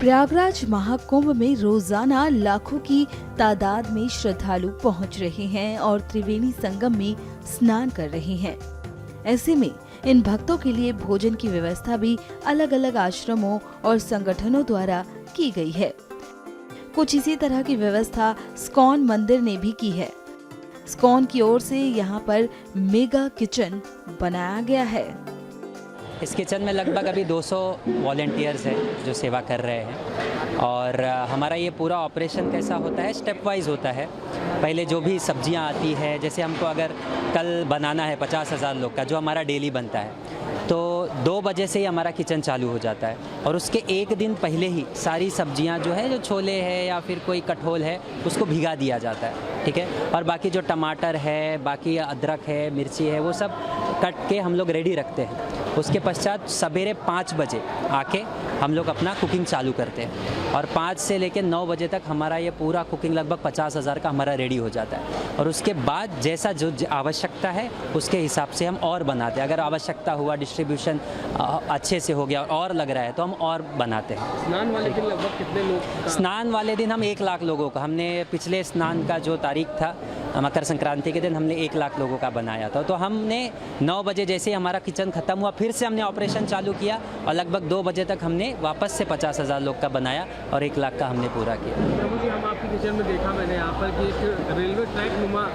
प्रयागराज महाकुंभ में रोजाना लाखों की तादाद में श्रद्धालु पहुंच रहे हैं और त्रिवेणी संगम में स्नान कर रहे हैं। ऐसे में इन भक्तों के लिए भोजन की व्यवस्था भी अलग अलग आश्रमों और संगठनों द्वारा की गई है। कुछ इसी तरह की व्यवस्था स्कॉन मंदिर ने भी की है। स्कॉन की ओर से यहाँ पर मेगा किचन बनाया गया है। इस किचन में लगभग अभी 200 वॉलंटियर्स हैं जो सेवा कर रहे हैं। और हमारा ये पूरा ऑपरेशन कैसा होता है, स्टेप वाइज होता है। पहले जो भी सब्जियां आती है, जैसे हमको अगर कल बनाना है 50,000 लोग का, जो हमारा डेली बनता है, तो 2 बजे से ही हमारा किचन चालू हो जाता है। और उसके एक दिन पहले ही सारी सब्जियां जो है, जो छोले है या फिर कोई कठोल है, उसको भिगा दिया जाता है, ठीक है। और बाकी जो टमाटर है, बाकी अदरक है, मिर्ची है, वो सब कट के हम लोग रेडी रखते हैं। उसके पश्चात सवेरे 5 बजे आके हम लोग अपना कुकिंग चालू करते हैं और 5 से लेकर 9 बजे तक हमारा ये पूरा कुकिंग लगभग 50,000 का हमारा रेडी हो जाता है। और उसके बाद जैसा जो आवश्यकता है उसके हिसाब से हम और बनाते हैं। अगर आवश्यकता हुआ, डिस्ट्रीब्यूशन अच्छे से हो गया और लग रहा है तो हम और बनाते हैं। स्नान वाले दिन लगभग कितने लोग? स्नान वाले दिन हम 1 लाख लोगों का, हमने पिछले स्नान का जो तारीख था मकर संक्रांति के दिन हमने 1 लाख लोगों का बनाया था। तो हमने 9 बजे जैसे हमारा किचन ख़त्म हुआ, फिर से हमने ऑपरेशन चालू किया और लगभग 2 बजे तक हमने वापस से 50,000 लोग का बनाया और 1 लाख का हमने पूरा किया। प्रभु जी, हम आपके किचन में देखा मैंने यहाँ पर कि एक रेलवे ट्रैक नुमा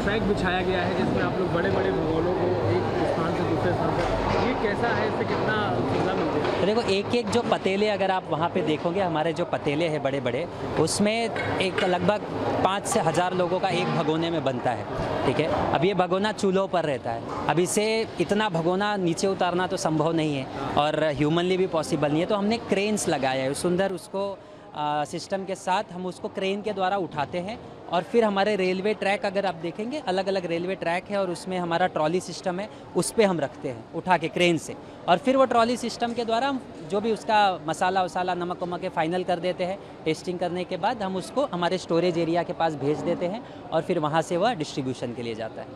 ट्रैक बिछाया गया है, जिसमें आप लोग बड़े बड़े भगोनों को एक स्थान से दूसरे स्थान पर, ये कैसा है, इससे कितना सुविधा मिलती है? देखो, एक एक जो पतीले अगर आप वहाँ पे देखोगे, हमारे जो पतीले हैं बड़े बड़े, उसमें एक लगभग 5 से 1000 लोगों का एक भगोने में बनता है, ठीक है। अब ये भगोना चूल्हों पर रहता है। अब इसे इतना भगोना नीचे उतारना तो संभव नहीं है और ह्यूमनली भी पॉसिबल नहीं है। तो हमने क्रेन्स लगाया है सुंदर, उसको सिस्टम के साथ हम उसको क्रेन के द्वारा उठाते हैं। और फिर हमारे रेलवे ट्रैक अगर आप देखेंगे, अलग अलग रेलवे ट्रैक है और उसमें हमारा ट्रॉली सिस्टम है, उस पर हम रखते हैं उठा के क्रेन से। और फिर वो ट्रॉली सिस्टम के द्वारा हम जो भी उसका मसाला वसाला नमक वमक के फाइनल कर देते हैं। टेस्टिंग करने के बाद हम उसको हमारे स्टोरेज एरिया के पास भेज देते हैं और फिर वहाँ से वह डिस्ट्रीब्यूशन के लिए जाता है।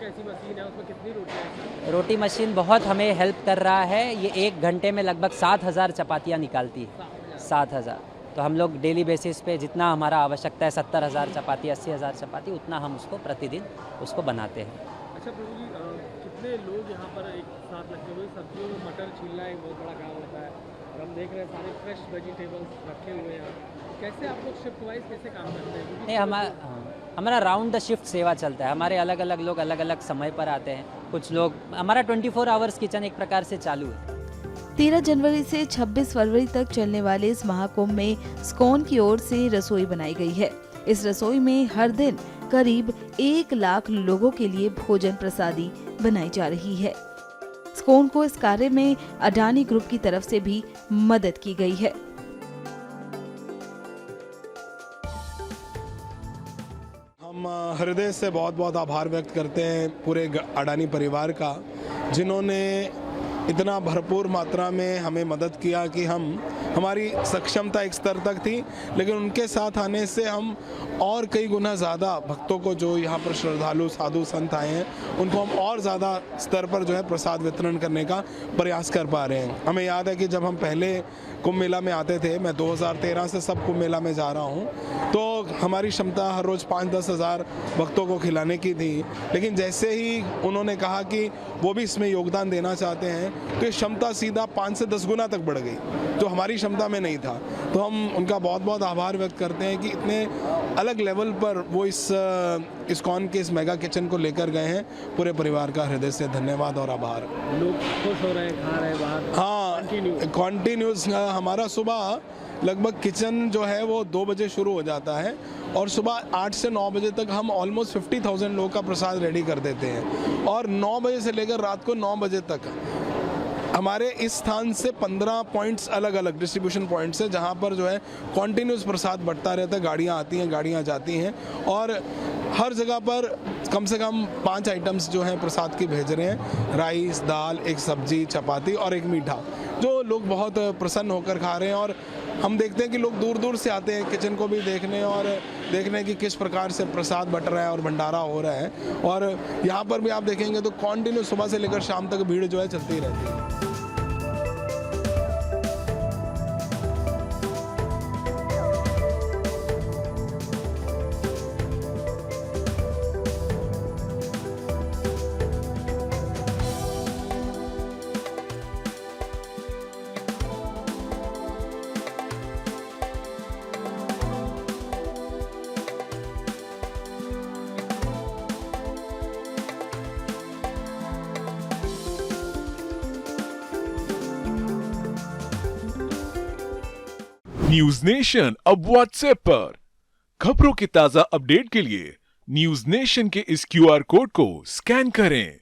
कैसी मशीन है, उसमें कितनी रोटियां हैं? रोटी मशीन बहुत हमें हेल्प कर रहा है। ये 1 घंटे में लगभग 7,000 चपातियाँ निकालती है। 7,000। तो हम लोग डेली बेसिस पे जितना हमारा आवश्यकता है, 70,000 चपाती, 80,000 चपाती, उतना हम उसको प्रतिदिन उसको बनाते हैं। अच्छा प्रभु जी, कितने लोग यहाँ पर एक साथ लगते हुए? सब्जियों में मटर छीलना एक बहुत बड़ा काम होता है और हम देख रहे हैं सारे फ्रेश वेजिटेबल्स रखे हुए हैं। कैसे आप लोग शिफ्ट वाइज कैसे काम करते हैं? नहीं, हमारा राउंड द शिफ्ट सेवा चलता है। हमारे अलग अलग लोग अलग अलग समय पर आते हैं। कुछ लोग, हमारा 24 आवर्स किचन एक प्रकार से चालू है। 13 जनवरी से 26 फरवरी तक चलने वाले इस महाकुंभ में स्कॉन की ओर से रसोई बनाई गई है। इस रसोई में हर दिन करीब 1 लाख लोगों के लिए भोजन प्रसादी बनाई जा रही है। स्कॉन को इस कार्य में अडानी ग्रुप की तरफ से भी मदद की गई है। हम हृदय से बहुत बहुत आभार व्यक्त करते हैं पूरे अडानी परिवार का, जिन्होंने इतना भरपूर मात्रा में हमें मदद किया कि हमारी सक्षमता एक स्तर तक थी, लेकिन उनके साथ आने से हम और कई गुना ज़्यादा भक्तों को, जो यहाँ पर श्रद्धालु साधु संत आए हैं, उनको हम और ज़्यादा स्तर पर जो है प्रसाद वितरण करने का प्रयास कर पा रहे हैं। हमें याद है कि जब हम पहले कुंभ मेला में आते थे, मैं 2013 से सब कुंभ मेला में जा रहा हूँ, तो हमारी क्षमता हर रोज़ 5-10 हज़ार भक्तों को खिलाने की थी। लेकिन जैसे ही उन्होंने कहा कि वो भी इसमें योगदान देना चाहते हैं, तो ये क्षमता सीधा 5 से 10 गुना तक बढ़ गई, जो हमारी क्षमता में नहीं था। तो हम उनका बहुत बहुत आभार व्यक्त करते हैं कि इतने अलग लेवल पर वो इस इस्कॉन के इस मेगा किचन को लेकर गए हैं। पूरे परिवार का हृदय से धन्यवाद और आभार। लोग खुश हो रहे हैं, खा रहे हैं बाहर। हाँ, कॉन्टिन्यूस हमारा सुबह लगभग किचन जो है वो 2 बजे शुरू हो जाता है और सुबह 8 से 9 बजे तक हम ऑलमोस्ट 50,000 लोगों का प्रसाद रेडी कर देते हैं। और 9 बजे से लेकर रात को 9 बजे तक हमारे इस स्थान से 15 पॉइंट्स अलग अलग डिस्ट्रीब्यूशन पॉइंट्स है, जहाँ पर जो है कॉन्टिन्यूस प्रसाद बढ़ता रहता है। गाड़ियाँ आती हैं, गाड़ियाँ जाती हैं और हर जगह पर कम से कम 5 आइटम्स जो हैं प्रसाद की भेज रहे हैं। राइस, दाल, एक सब्जी, चपाती और एक मीठा, जो लोग बहुत प्रसन्न होकर खा रहे हैं। और हम देखते हैं कि लोग दूर दूर से आते हैं किचन को भी देखने और देखने कि किस प्रकार से प्रसाद बट रहा है और भंडारा हो रहा है। और यहाँ पर भी आप देखेंगे तो कॉन्टिन्यू सुबह से लेकर शाम तक भीड़ जो है चलती रहती है। न्यूज नेशन अब व्हाट्सएप पर। खबरों के ताजा अपडेट के लिए न्यूज नेशन के इस क्यूआर कोड को स्कैन करें।